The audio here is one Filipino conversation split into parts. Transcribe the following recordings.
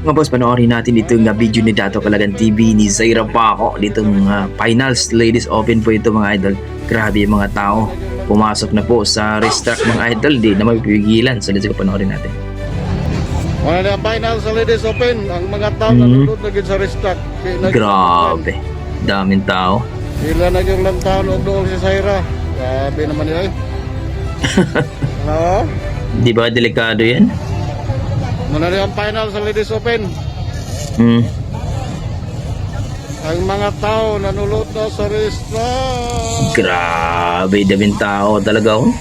Mga boss, panoorin natin itong video ni Dato Kalagan TV ni Zaira Paco. Ditong finals ladies open po ito mga idol. Grabe yung mga tao. Pumasok na po sa racetrack mga idol. Di na mapipigilan. So let's go, panoorin natin. Wala na ang final sa ladies open. Ang mga tao nanonood na gid sa racetrack. Grabe. Daming tao. Sila na yung lang tao doon si Zaira. Grabe naman yun. Ano? Di ba delikado yan? Muna na ang final sa ladies open. Ang mga tao nanonood na sa racetrack. Grabe, daming tao talaga oh.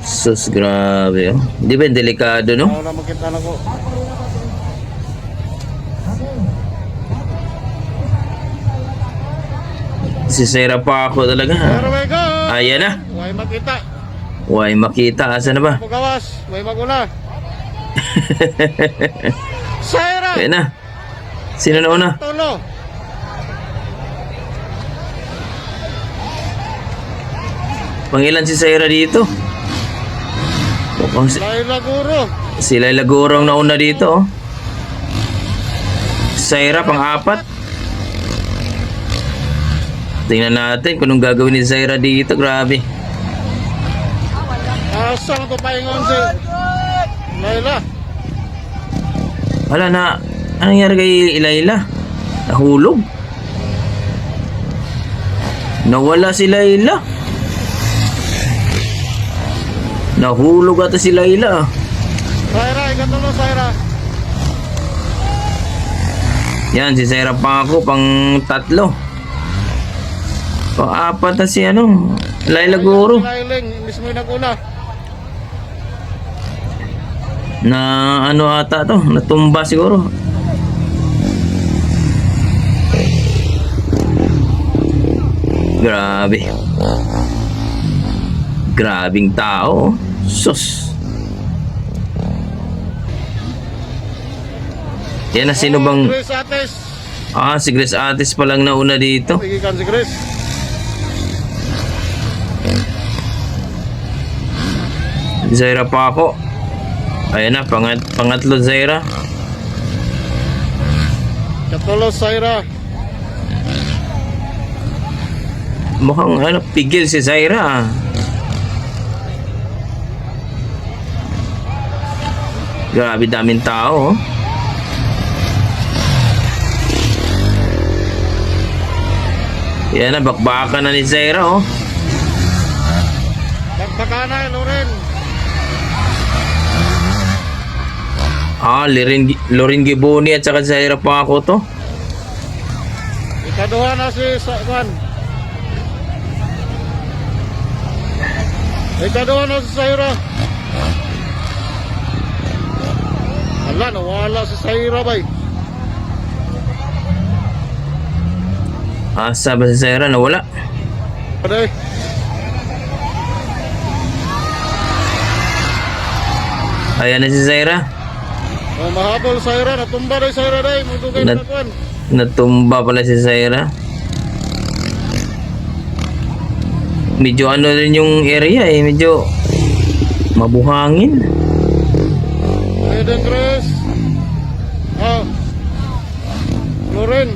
Sus, grabe oh. Di ba delikado no? Wala makita na ko. Si Zaira Paco talaga. There we go. Ayan na. Huwag makita. Huwag makita. Asa na ba? Pagawas. May maguna. Zaira. Ayan na. Sino na una? Tolo. Pangilan si Zaira dito? Mukhang Laila Guro. si Laila Gurong nauna dito oh. Zaira pang-apat. Tingnan natin kung anong gagawin ni Zaira dito. Grabe. Asang ito paingon si Laila. Wala na. Anong nangyari kay Laila? Nahulog. Nawala si Laila. Nahulog ata si Laila. Zaira, ikatulo Zaira. Yan, si Zaira Paco pang tatlo. Pang-apat na si ano, Laila Guro. Lailing, mismo yung naguna. Na ano ata to, natumba siguro. Grabe. Grabing tao. Sus. Yan na sino bang... Grace Ates. Si Grace Ates pa lang nauna dito. Igikan si Grace. Zaira Paco. Ayan na, pangatlo Zaira. Katulo Zaira. Mukhang ano, pigil si Zaira. Grabe daming tao. Yan na, bakbakan na ni Zaira oh. Bakbakana, Loren. Loren Giboni at saka Zaira Paco to. Ikaduha na si Juan. Ikaduha na si Zaira. Ala, nawala si Zaira bay. Asa ba si Zaira? Nawala. Aday. Ayan na si Zaira. Oh, mahabol Zaira, natumba day Zaira day, mudugay na Juan. Natumba pala si Zaira. Medyo ano rin yung area eh. Medyo mabuhangin. Eden Grace. Loren.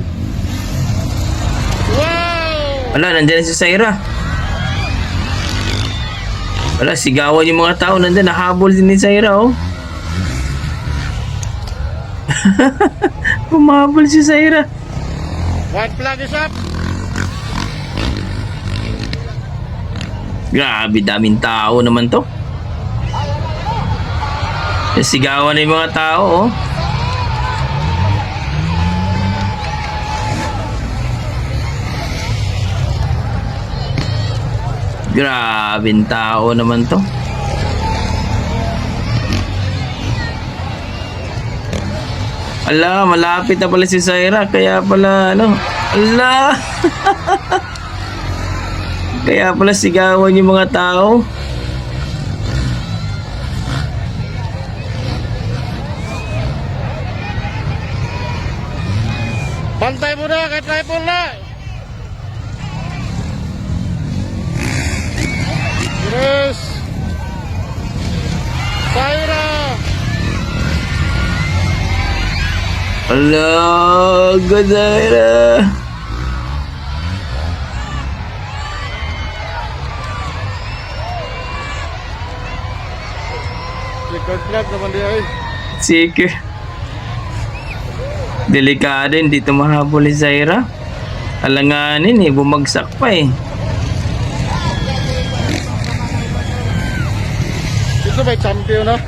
Wow! Wala, nandyan na si Zaira. Wala, sigawan yung mga tao. Nandyan, nahabol din ni Zaira oh. Pumahabol si Zaira. One flag is up. Grabe, daming tao naman to. Sigawan na yung mga tao oh. Grabing tao naman to. Ala, malapit na pala si Zaira. Kaya pala ano. Ala. Kaya pala sigawan yung mga tao. Bantay mo na, kahit rifle na. Yes. Zaira. Ala, Zaira. Record flag naman di ay. Sige. Delikado, hindi ito mahabol ni Zaira. Alanganin eh, bumagsak pa eh. Ito ba champion na?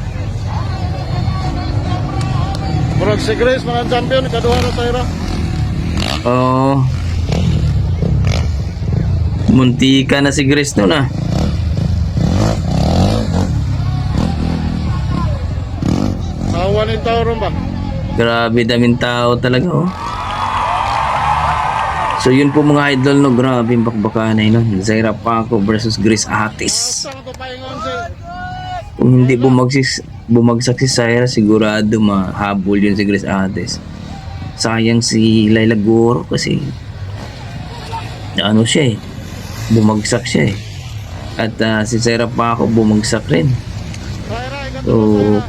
Murag si Grace mga champion, kaduha na Zaira. Oo. Muntika na si Grace nun ah. Awan yung tao ron ba? Grabe daming tao talaga oh. So yun po mga idol no, grabe yung bakbakanay no. Zaira Paco versus Grace Atis. Saan ito paingon si? Kung hindi bumagsak si Zaira, sigurado mahabol yun si Grace Atis. Sayang si Laila Goro kasi ano siya eh, bumagsak siya eh. At si Zaira Paco bumagsak rin. Zaira, ikan So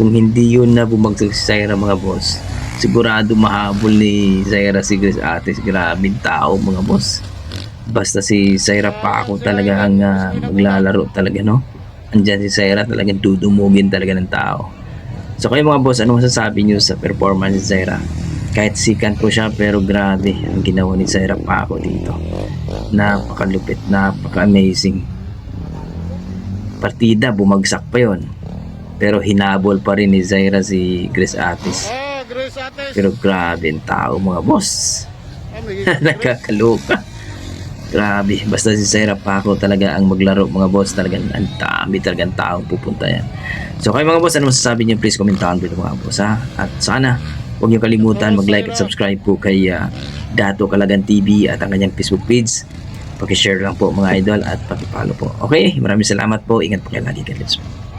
kung hindi yun na bumagsak si Zaira mga boss, sigurado mahabol ni Zaira si Grace Atis. Grabing tao mga boss. Basta si Zaira Paco talaga ang maglalaro talaga no. Andyan si Zaira talagang dudumugin talaga ng tao. So kayo mga boss, ano masasabi nyo sa performance ni Zaira? Kahit sikan po siya pero grabe ang ginawa ni Zaira Paco dito. Napakalupit, napaka-amazing. Partida, bumagsak pa yon. Pero hinabol pa rin ni Zaira si Grace Atis. Oh, Grace Ates. Pero grabe ang tao mga boss. Nakakaloka. Grabe. Basta si Zaira Paco talaga ang maglaro mga boss. Talagang ang dami talagang taong pupunta yan. So kayo mga boss, ano masasabi niyo? Please comment down below mga boss ha. At sana huwag niyo kalimutan mag-like at subscribe po kay Dato Calagan TV at ang kanyang Facebook page. Paki-share lang po mga idol at paki-follow po. Okay, maraming salamat po. Ingat po kayo lagi. God bless po.